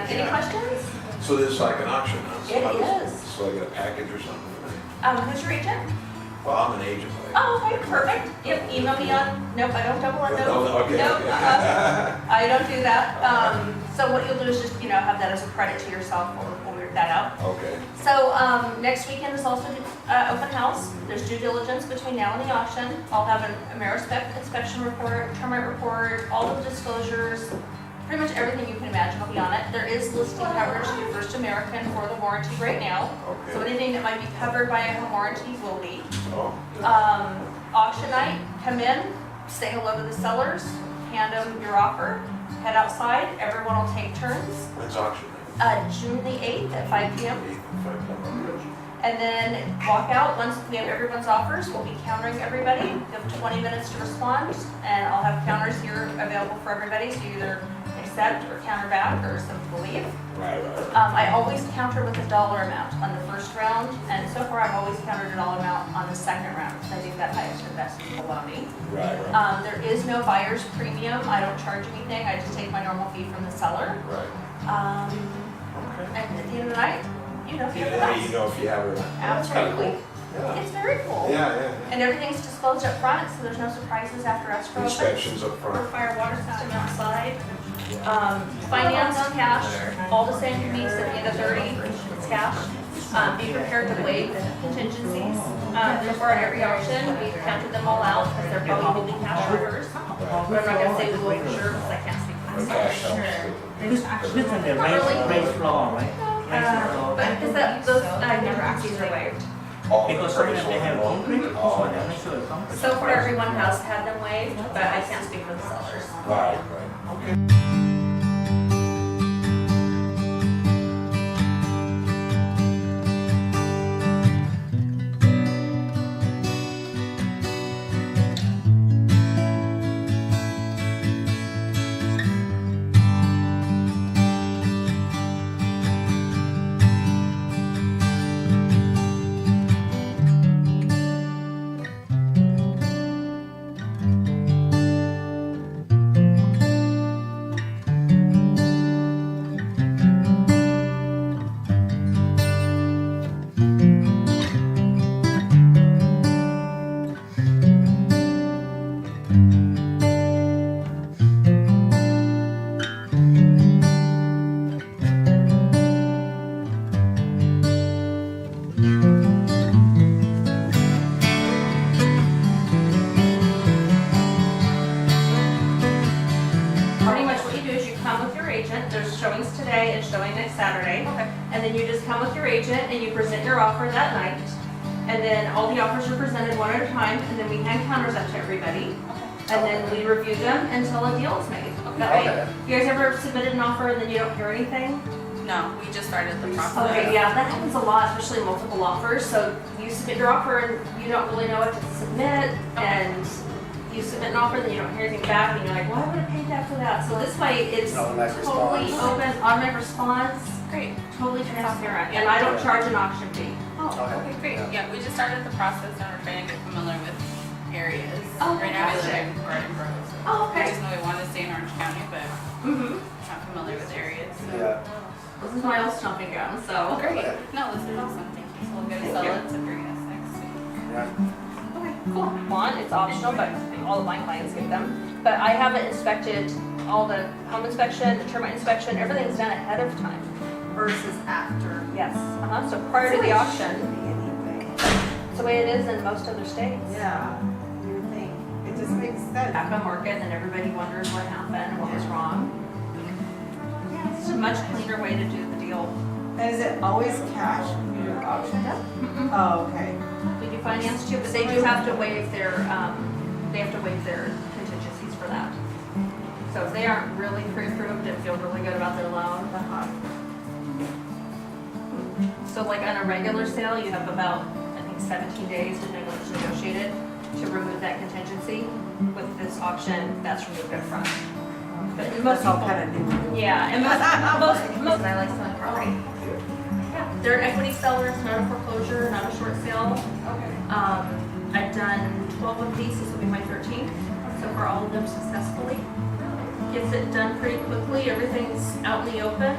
Any questions? So this is like an auction house? It is. So I get a package or something? Who's your agent? Well, I'm an agent. Oh, okay, perfect. Yep, email me on, nope, I don't double it, No, no. okay, Nope, okay. I don't do that. So what you'll do is just, have that as a credit to yourself, we'll work that out. Okay. So, next weekend is also open house. There's due diligence between now and the auction. I'll have an AmeriSpec inspection report, termite report, all of the disclosures, pretty much everything you can imagine will be on it. There is listing coverage through First American for the warranty right now. So Okay. anything that might be covered by a home warranty will be. Oh, Auction night, come in, say hello to the sellers, hand them your offer, head outside, everyone will take turns. when's auction night? June the 8th at 5 p.m. 8th and 5 p.m. And then walk out, once we have everyone's offers, we'll be countering everybody. You have 20 minutes to respond, and I'll have counters here available for everybody, so you either accept or counter back or simply leave. Right. I always counter with a dollar amount on the first round, and so far I've always countered a dollar amount on the second round, because I think that highest and best people allow me. Right. There is no buyer's premium, I don't charge anything, I just take my normal fee from the seller. Right. And at the end of the night, you know if you have the Yeah, you best. know if you have it or not. That's kinda Absolutely. cool. Yeah. It's very cool. Yeah. And everything's disclosed up front, so there's no surprises after escrow. Inspections up For front. fire water system outside. Finance, cash, all the same to me, so at the end of 30, it's cash. Be prepared to waive contingencies. For every auction, we've counted them all out, because they're probably will be cash orders. But I'm not gonna say we will for sure, because I can't speak for The myself. cash helps. This is the raised floor, right? Raised floor. But because those, I've never actually waived. All the Because some of first them they have one. concrete, Oh, so they're not sure it's concrete. So far, everyone has had them waived, but I can't speak for the sellers. Right. Okay. Pretty much what you do is you come with your agent, there's showings today and showing next Saturday. And then you just come with your agent and you present your offer that night. And then all the offers are presented one at a time, and then we hand counters up to everybody. And then we review them until a deal is made. That way, Okay. you guys ever submitted an offer and then you don't hear anything? No, we just started the process. Okay, yeah, that happens a lot, especially multiple offers. So you submit your offer and you don't really know what to submit, and you submit an offer, then you don't hear anything back, and you're like, why would I pay that for that? So this way, it's Automatic totally response. open, automatic response, Great. totally transparent, and I don't charge an auction fee. Oh, okay, great. Yeah, we just started the process and we're trying to get familiar with areas. Oh, Right now we live fantastic. in Garden Grove, so Oh, we okay. just know we want to stay in Orange County, but Mm-hmm. not familiar with areas. Yeah. This is my old stomping ground, so. Great. No, this is awesome. Thank you. So we'll go to sell it to bring us next week. Yeah. Okay, cool. One, it's optional, but all of my clients get them. But I have it inspected, all the home inspection, the termite inspection, everything's done ahead of time. Versus after. Yes, so prior to the auction, Anyway. it's the way it is in most other states. Yeah, you would think. It just makes sense. Back on market, and then everybody wonders what happened and what was wrong. Yeah, it's a much cleaner way to do the deal. And is it always cash when you do auction? Mm-mm. Oh, okay. We do finance too, but they do have to waive their, contingencies for that. So if they aren't really pre-approved and feel really good about their loan, so like on a regular sale, you have about, I think, 17 days, depending on what's negotiated, to remove that contingency. With this auction, that's removed up front. But most That's all people, kind of new. yeah, and most, and I like selling property. Yeah, they're an equity seller, it's not a foreclosure, not a short sale. Okay. I've done 12 of these, this will be my 13th, so far all of them successfully. Gets it done pretty quickly, everything's out in the open.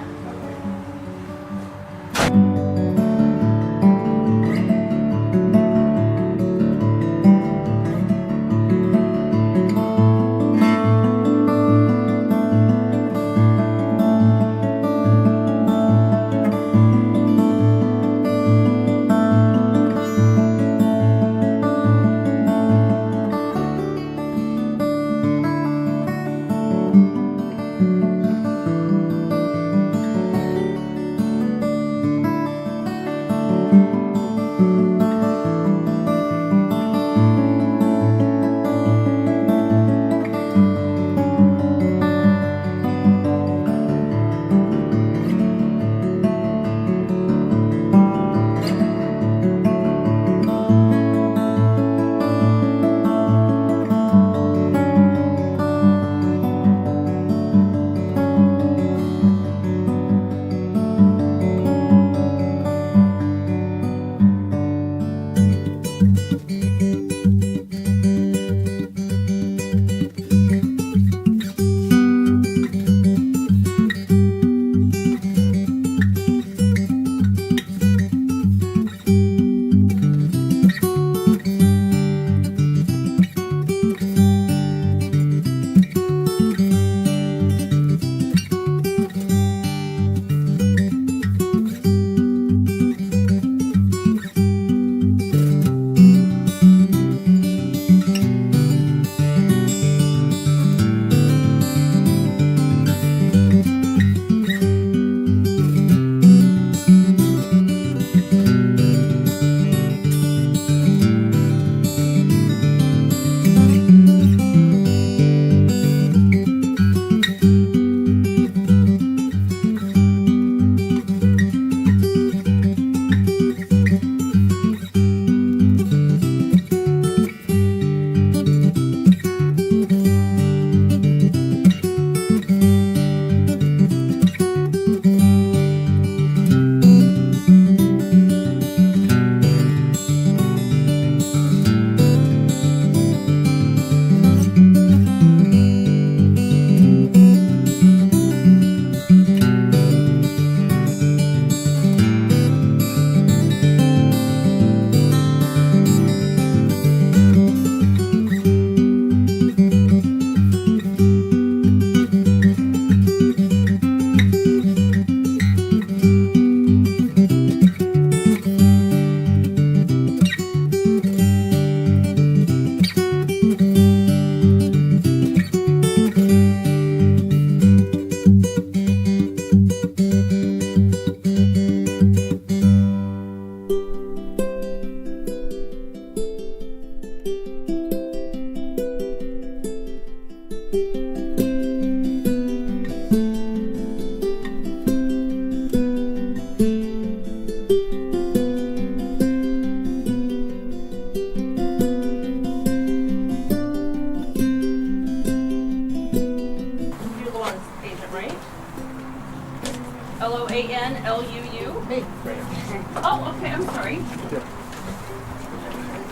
sorry.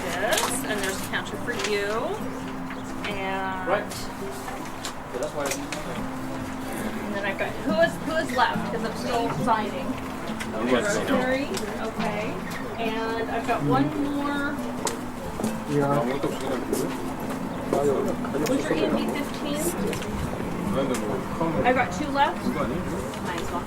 This, and there's a counter for you. And, and then I've got, who is left? Because I'm still signing. Rosemary, okay. And I've got one more. What's your EMD 15? I've got 2 left. Might as well.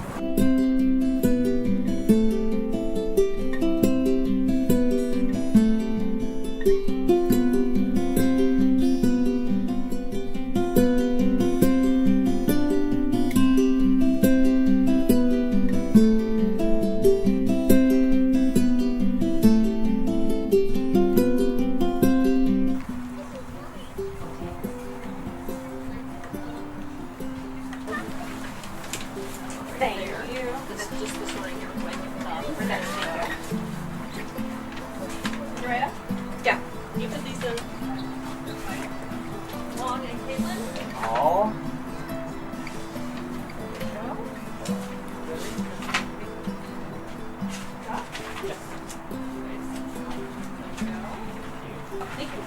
Thank you. Just this one right here, quick. For that, thank you. Loretta? Yeah. You put these in. Long and Caitlin? Oh. Thank you.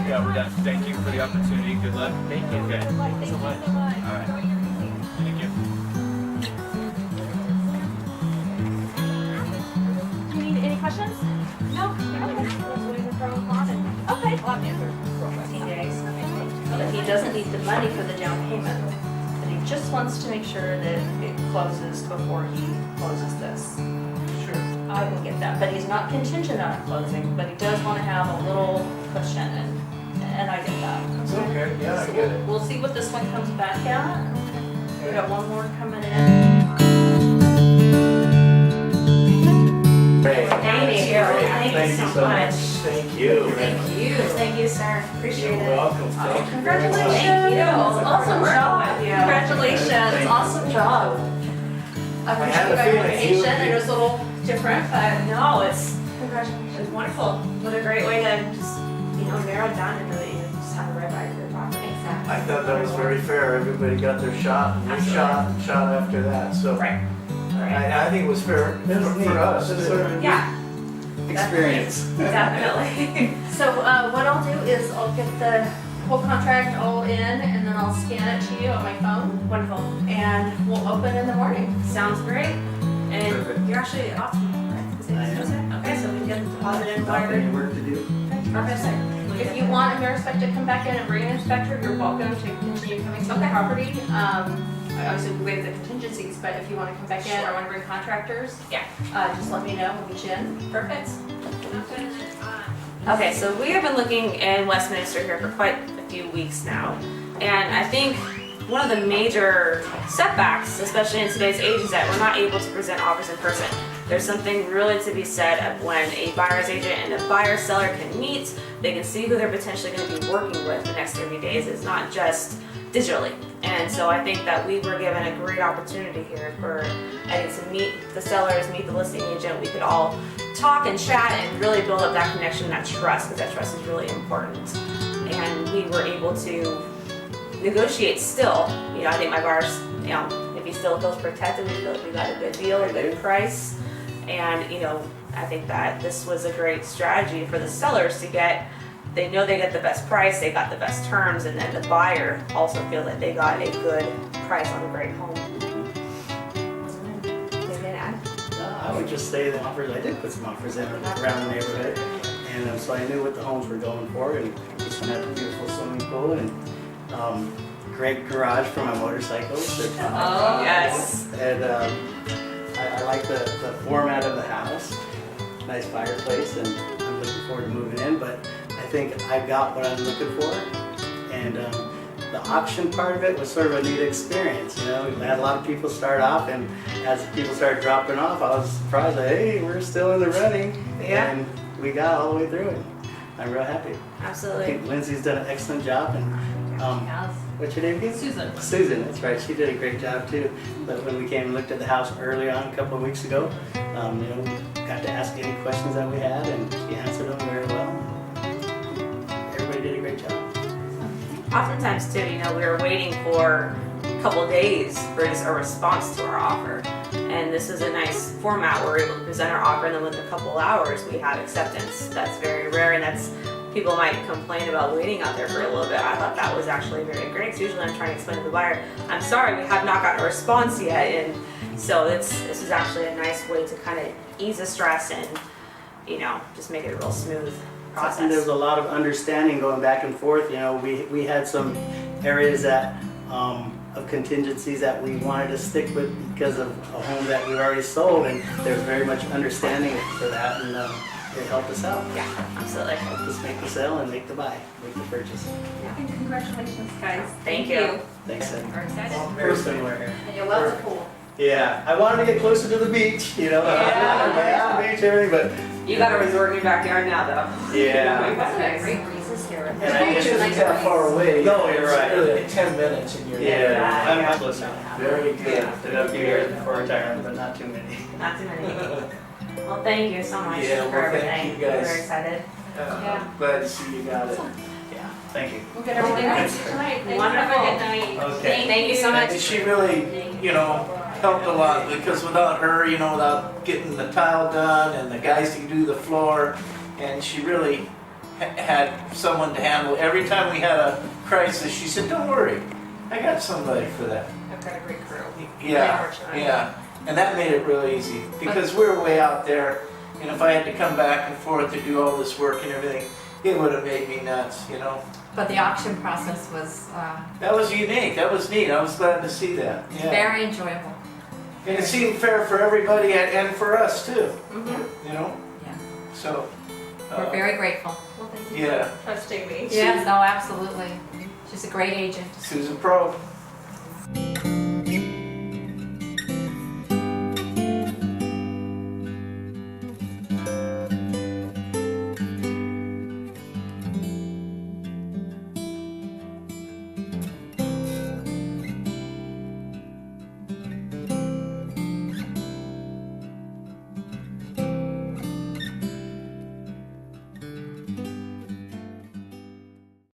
Yeah, we're done. Thank you for the opportunity. Good luck. Thank you. Okay. Thank you so much. All right. Thank you. Do you need any questions? No. Okay. Well, I'm here for 14 days. But he doesn't need the money for the down payment. But he just wants to make sure that it closes before he closes this. Sure. I can get that, but he's not contingent on it closing, but he does want to have a little cushion, and I get that. It's okay, yeah, I So get it. we'll see what this one comes back at. We got one more coming in. Great. Thank you. Thank you so much. Thank you. Thank you, sir. Appreciate You're it. welcome. Thank you very much. Congratulations! Thank you. Awesome job! Thank you. Congratulations! Awesome job! I had appreciate a the feeling application, you- and it was a little different, but No, it's wonderful. What a great way to just, narrow it down and really just have a red light for your property. Exactly. I thought that was very fair. Everybody got their shot, and you shot, and shot after that, so. Right. Right. I think it was fair for us. too. Yeah, Experience. definitely. so what I'll do is I'll get the whole contract all in, and then I'll scan it to you on my phone, Wonderful. and we'll open in the morning. Sounds great. And Perfect. you're actually off tomorrow, right? Is it I am. Tuesday? Okay, so we can get the deposit in wired. Nothing work to do. Perfect. If you want a mirror inspector to come back in and bring an inspector, you're welcome to continue coming to the Okay. property. Obviously, we waive the contingencies, but if you want to come back in or want to bring contractors, Yeah. just let me know, we'll get you in. Perfect. Okay, so we have been looking in Westminster here for quite a few weeks now. And I think one of the major setbacks, especially in today's age, is that we're not able to present offers in person. There's something really to be said of when a buyer's agent and a buyer seller can meet, they can see who they're potentially going to be working with the next 30 days. It's not just digitally. And so I think that we were given a great opportunity here for Eddie to meet the sellers, meet the listing agent. We could all talk and chat and really build up that connection, that trust, because that trust is really important. And we were able to negotiate still. I think my buyers, if he still feels protected, we feel like we got a good deal, a good price. And, I think that this was a great strategy for the sellers to get. They know they get the best price, they got the best terms, and then the buyer also feel that they got a good price on a great home. Anything to add? I would just say the offers, I did put some offers in around the neighborhood. And so I knew what the homes were going for, and this one had a beautiful swimming pool and great garage for my motorcycles. Oh, yes. And I like the format of the house. Nice fireplace, and I'm looking forward to moving in. But I think I got what I'm looking for. And the auction part of it was sort of a neat experience. You know, we had a lot of people start off, and as people started dropping off, I was surprised. Like, hey, we're still in the running, Yeah. and we got all the way through it. I'm real happy. I Absolutely. think Lindsay's done an excellent job, and what's your name again? Susan. Susan, that's right. She did a great job too. But when we came and looked at the house early on a couple of weeks ago, you know, we got to ask any questions that we had, and she answered them very well. Everybody did a great job. Oftentimes too, you know, we were waiting for a couple days for just a response to our offer. And this is a nice format where we're able to present our offer, and then within a couple hours we have acceptance. That's very rare, and that's, people might complain about waiting out there for a little bit. I thought that was actually very great, 'cause usually I'm trying to explain to the buyer, I'm sorry, we have not gotten a response yet. And so this is actually a nice way to kind of ease the stress and, you know, just make it a real smooth And there was process. a lot of understanding going back and forth. You know, we had some areas that of contingencies that we wanted to stick with because of a home that we already sold, and there was very much understanding for that, and it helped us out. Yeah, absolutely. Helped us make the sale and make the buy, make the purchase. And congratulations, guys. Thank you. Thanks, Ed. We're excited. Very similar here. And you love the pool. Yeah, I wanted to get closer to the beach, you know, Yeah. the beach, everything, but You got a resort in your backyard now, though. yeah. Wasn't it great breezes here? And I Beach just- isn't that far away. No, you're right. It's really 10 minutes and you're there. Yeah, I'm close now. Very good. Did a few years before retirement, but not too many. Not too many. Well, thank you so much Yeah, for well, thank everything. you guys. We're excited. Yeah. Glad to see you got it. Yeah, thank you. We'll get everything ready tonight. Thank you. Have a Wonderful. good night. Okay. Thank you so much. And she really, you know, helped a lot, because without her, you know, without getting the tile done and the guys to do the floor, and she really had someone to handle. Every time we had a crisis, she said, don't worry, I got somebody for that. I've got a great crew. Yeah, Unfortunately. yeah, and that made it really easy, because we were way out there, and if I had to come back and forth to do all this work and everything, it would have made me nuts, you know. But the auction process was That was unique, that was neat, I was glad to see that, yeah. very enjoyable. And it seemed fair for everybody and for us too, you know, Yeah. so. We're very grateful. Well, thank you Yeah, for trusting me. Yes, oh, absolutely. She's a great agent. Susan Pro.